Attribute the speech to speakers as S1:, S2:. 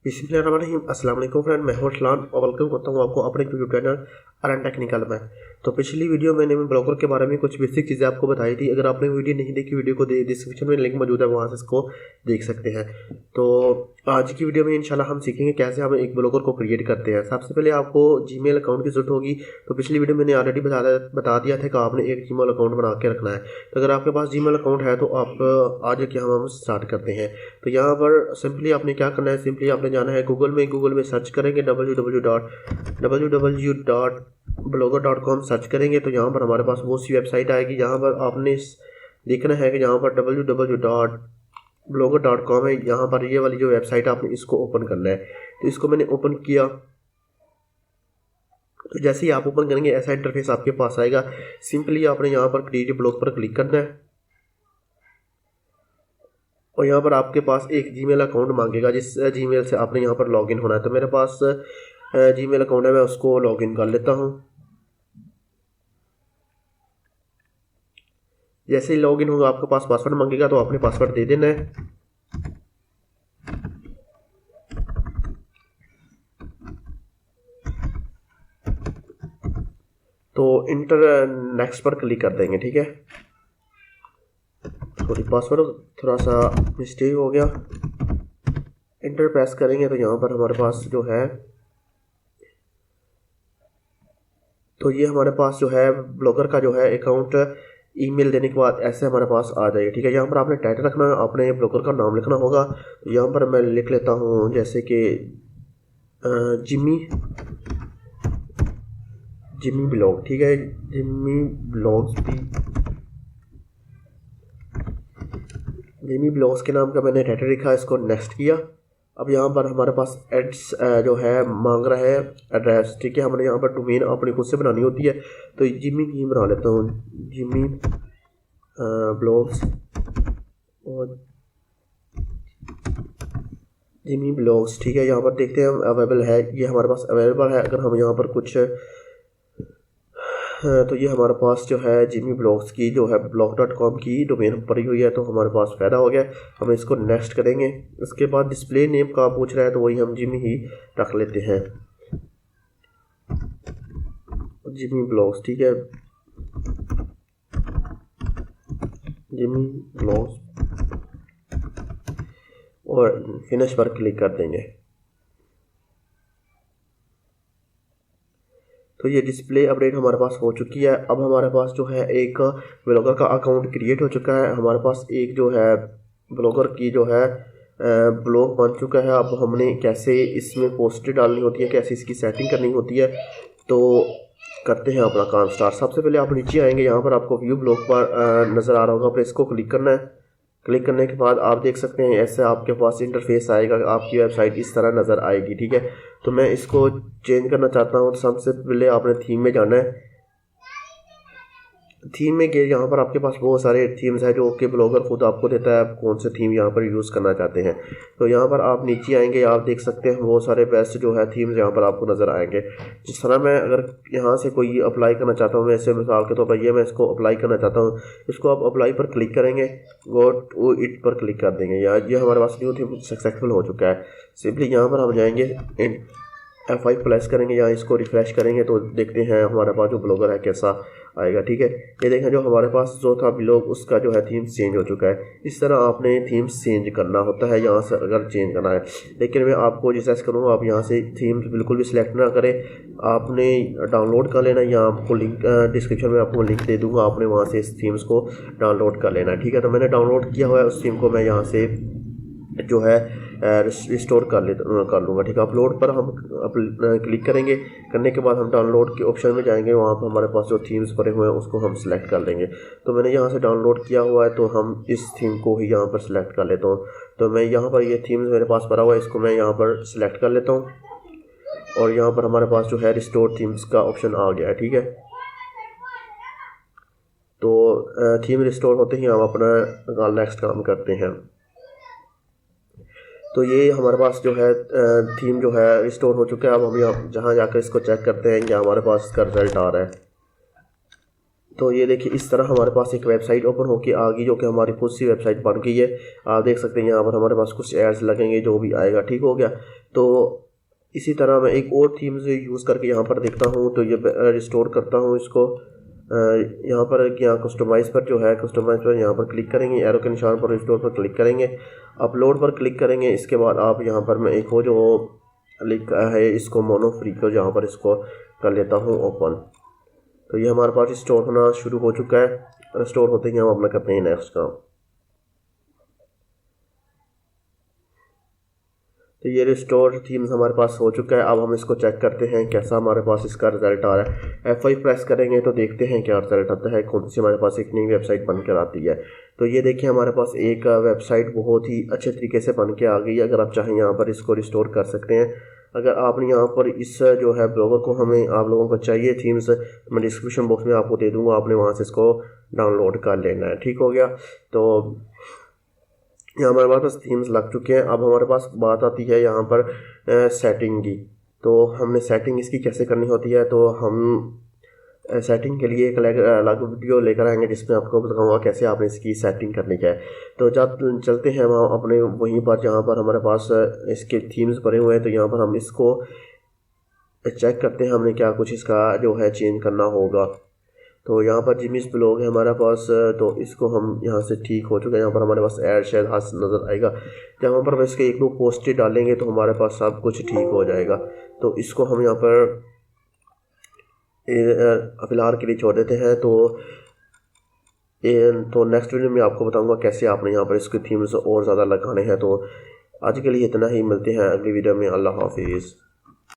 S1: बिस्मिल्लाहिर्रहमानिर्रहीम। अस्सलाम वालेकुम फ्रेंड, मैं हूं अरसलान और वेलकम करता हूं आपको अपने यूट्यूब चैनल अर्न टेक्निकल में। तो पिछली वीडियो मैंने ब्लॉगर के बारे में कुछ बेसिक चीज़ें आपको बताई थी। अगर आपने वीडियो नहीं देखी, वीडियो को डिस्क्रिप्शन में लिंक मौजूद है, वहां से इसको देख सकते हैं। तो आज की वीडियो में इंशाल्लाह हम सीखेंगे कैसे हम एक ब्लॉगर को क्रिएट करते हैं। सबसे पहले आपको जीमेल अकाउंट की जरूरत होगी। तो पिछली वीडियो मैंने ऑलरेडी बता दिया था कि आपने एक जीमेल अकाउंट बना के रखना है। तो अगर आपके पास जीमेल अकाउंट है तो आप आज के हम स्टार्ट करते हैं। तो यहाँ पर सिंपली आपने क्या करना है, सिंपली आपने जाना है गूगल में सर्च करेंगे www.blogger.com सर्च करेंगे। तो यहाँ पर हमारे पास वो सी वेबसाइट आएगी। यहाँ पर आपने देखना है कि यहाँ पर www.blogger.com है। यहाँ पर ये वाली जो वेबसाइट आपने इसको ओपन करना है। तो इसको मैंने ओपन किया। तो जैसे ही आप ओपन करेंगे ऐसा इंटरफेस आपके पास आएगा। सिंपली आपने यहाँ पर क्रिएट ब्लॉग पर क्लिक करना है और यहाँ पर आपके पास एक जीमेल अकाउंट मांगेगा जिस जीमेल से आपने यहाँ पर लॉगिन होना है। तो मेरे पास जीमेल अकाउंट है, मैं उसको लॉगिन कर लेता हूँ। जैसे ही लॉगिन होगा आपके पास पासवर्ड मांगेगा, तो आपने पासवर्ड दे देना है। तो इंटर नेक्स्ट पर क्लिक कर देंगे, ठीक है। सॉरी, पासवर्ड थोड़ा सा मिस्टेक हो गया। इंटर प्रेस करेंगे तो यहाँ पर हमारे पास जो है, तो ये हमारे पास जो है ब्लॉगर का जो है अकाउंट ईमेल देने के बाद ऐसे हमारे पास आ जाएगा, ठीक है। यहाँ पर आपने टाइटल रखना है, आपने ब्लॉगर का नाम लिखना होगा। तो यहाँ पर मैं लिख लेता हूँ जैसे कि जिमी ब्लॉग, ठीक है। जिमी ब्लॉग्स के नाम का मैंने टाइटल लिखा, इसको नेक्स्ट किया। अब यहाँ पर हमारे पास एड्स जो है मांग रहा है एड्रेस, ठीक है। हमने यहाँ पर डोमेन अपनी खुद से बनानी होती है। तो जिमी ही बना लेता हूँ, जिमी ब्लॉग्स और जिमी ब्लॉग्स, ठीक है। यहाँ पर देखते हैं अवेलेबल है, ये हमारे पास अवेलेबल है। अगर हम यहाँ पर कुछ तो ये हमारे पास जो है जिमी ब्लॉग्स की जो है blog.com की डोमेन पड़ी हुई है। तो हमारे पास फ़ायदा हो गया। हम इसको नेक्स्ट करेंगे। इसके बाद डिस्प्ले नेम का पूछ रहा है, तो वही हम जिमी ही रख लेते हैं, जिमी ब्लॉग्स, ठीक है। जिमी ब्लॉग्स और फिनिश पर क्लिक कर देंगे। तो ये डिस्प्ले अपडेट हमारे पास हो चुकी है। अब हमारे पास जो है एक ब्लॉगर का अकाउंट क्रिएट हो चुका है। हमारे पास एक जो है ब्लॉगर की जो है ब्लॉग बन चुका है। अब हमने कैसे इसमें पोस्ट डालनी होती है, कैसे इसकी सेटिंग करनी होती है, तो करते हैं अपना काम स्टार्ट। सबसे पहले आप नीचे आएंगे, यहाँ पर आपको व्यू ब्लॉग पर नज़र आ रहा होगा, पर इसको क्लिक करना है। क्लिक करने के बाद आप देख सकते हैं ऐसे आपके पास इंटरफेस आएगा, आपकी वेबसाइट इस तरह नज़र आएगी, ठीक है। तो मैं इसको चेंज करना चाहता हूँ। तो सबसे पहले आपने थीम में जाना है। थीम में गए, यहाँ पर आपके पास बहुत सारे थीम्स है जो कि ब्लॉगर खुद आपको देता है, आप कौन से थीम यहाँ पर यूज़ करना चाहते हैं। तो यहाँ पर आप नीचे आएंगे, आप देख सकते हैं बहुत सारे बेस्ट जो है थीम्स यहाँ पर आपको नज़र आएंगे। जिस तरह मैं अगर यहाँ से कोई अप्लाई करना चाहता हूँ, वैसे मिसाल के तौर पर ये मैं इसको अप्लाई करना चाहता हूँ, इसको आप अप्लाई पर क्लिक करेंगे, गो टू इट पर क्लिक कर देंगे। ये हमारे पास न्यू थीम सक्सेसफुल हो चुका है। सिंपली यहाँ पर हम जाएंगे, F5 प्रेस करेंगे, यहाँ इसको रिफ्रेश करेंगे तो देखते हैं हमारे पास जो ब्लॉगर है कैसा आएगा, ठीक है। ये देखें जो हमारे पास जो था ब्लॉग उसका जो है थीम चेंज हो चुका है। इस तरह आपने थीम्स चेंज करना होता है यहाँ से अगर चेंज करना है। लेकिन मैं आपको सजेस्ट करूँगा आप यहाँ से थीम्स बिल्कुल भी सिलेक्ट ना करें, आपने डाउनलोड कर लेना। यहाँ आपको लिंक डिस्क्रिप्शन में आपको लिंक दे दूँगा, आपने वहाँ से इस थीम्स को डाउनलोड कर लेना है, ठीक है। तो मैंने डाउनलोड किया हुआ है, उस थीम को मैं यहाँ से जो है रिस्टोर कर लूँगा, ठीक है। अपलोड पर हम क्लिक करेंगे, करने के बाद हम डाउनलोड के ऑप्शन में जाएंगे, वहाँ पर हमारे पास जो थीम्स पड़े हुए हैं उसको हम सिलेक्ट कर लेंगे। तो मैंने यहाँ से डाउनलोड किया हुआ है, तो हम इस थीम को ही यहाँ पर सिलेक्ट कर लेता हूँ। तो मैं यहाँ पर ये थीम्स मेरे पास पड़ा हुआ है, इसको मैं यहाँ पर सिलेक्ट कर लेता हूँ और यहाँ पर हमारे पास जो है रिस्टोर थीम्स का ऑप्शन आ गया है, ठीक है। तो थीम रिस्टोर होते ही हम अपना नेक्स्ट काम करते हैं। तो ये हमारे पास जो है थीम जो है रिस्टोर हो चुका है। अब हम यहाँ जहाँ जाकर इसको चेक करते हैं कि हमारे पास इसका रिज़ल्ट आ रहा है। तो ये देखिए इस तरह हमारे पास एक वेबसाइट ओपन होके आ गई, जो कि हमारी खुद सी वेबसाइट बन गई है। आप देख सकते हैं यहाँ पर हमारे पास कुछ एड्स लगेंगे, जो भी आएगा ठीक हो गया। तो इसी तरह मैं एक और थीम्स यूज़ करके यहाँ पर देखता हूँ। तो ये रिस्टोर करता हूँ इसको। यहाँ पर यहाँ कस्टमाइज़ पर जो है, कस्टमाइज़ पर यहाँ पर क्लिक करेंगे, एरो के निशान पर रिस्टोर पर क्लिक करेंगे, अपलोड पर क्लिक करेंगे। इसके बाद आप यहाँ पर मैं एक हो जो लिखा है इसको मोनो फ्री को यहाँ पर इसको कर लेता हूँ ओपन। तो ये हमारे पास स्टोर होना शुरू हो चुका है। स्टोर होते ही हम अपना करते हैं नेक्स्ट काम। तो ये रिस्टोर थीम्स हमारे पास हो चुका है। अब हम इसको चेक करते हैं कैसा हमारे पास इसका रिजल्ट आ रहा है। F5 प्रेस करेंगे तो देखते हैं क्या रिजल्ट आता है, कौन सी हमारे पास एक नई वेबसाइट बनकर आती है। तो ये देखिए हमारे पास एक वेबसाइट बहुत ही अच्छे तरीके से बन के आ गई है। अगर आप चाहें यहाँ पर इसको रिस्टोर कर सकते हैं। अगर आपने यहाँ पर इस जो है ब्लॉगर को हमें आप लोगों को चाहिए थीम्स, मैं डिस्क्रिप्शन बॉक्स में आपको दे दूँगा, आपने वहाँ से इसको डाउनलोड कर लेना है। ठीक हो गया। तो यहाँ हमारे पास थीम्स लग चुके हैं। अब हमारे पास बात आती है यहाँ पर सेटिंग की। तो हमने सेटिंग इसकी कैसे करनी होती है, तो हम सेटिंग के लिए एक अलग वीडियो लेकर आएंगे, जिसमें आपको बताऊंगा कैसे आपने इसकी सेटिंग करनी है। तो जब चलते हैं हम अपने वहीं पर जहाँ पर हमारे पास इसके थीम्स भरे हुए हैं। तो यहाँ पर हम इसको चेक करते हैं हमने क्या कुछ इसका जो है चेंज करना होगा। तो यहाँ पर जिमिस ब्लॉग है हमारे पास, तो इसको हम यहाँ से ठीक हो चुका है। यहाँ पर हमारे पास ऐड शायद हाथ नज़र आएगा। जब हम पर इसके एक दो पोस्टें डालेंगे तो हमारे पास सब कुछ ठीक हो जाएगा। तो इसको हम यहाँ पर फ़िलहाल के लिए छोड़ देते हैं। तो नेक्स्ट वीडियो में आपको बताऊंगा कैसे आपने यहाँ पर इसके थीम्स और ज़्यादा लगाने हैं। तो आज के लिए इतना ही, मिलते हैं अगली वीडियो में। अल्लाह हाफिज़।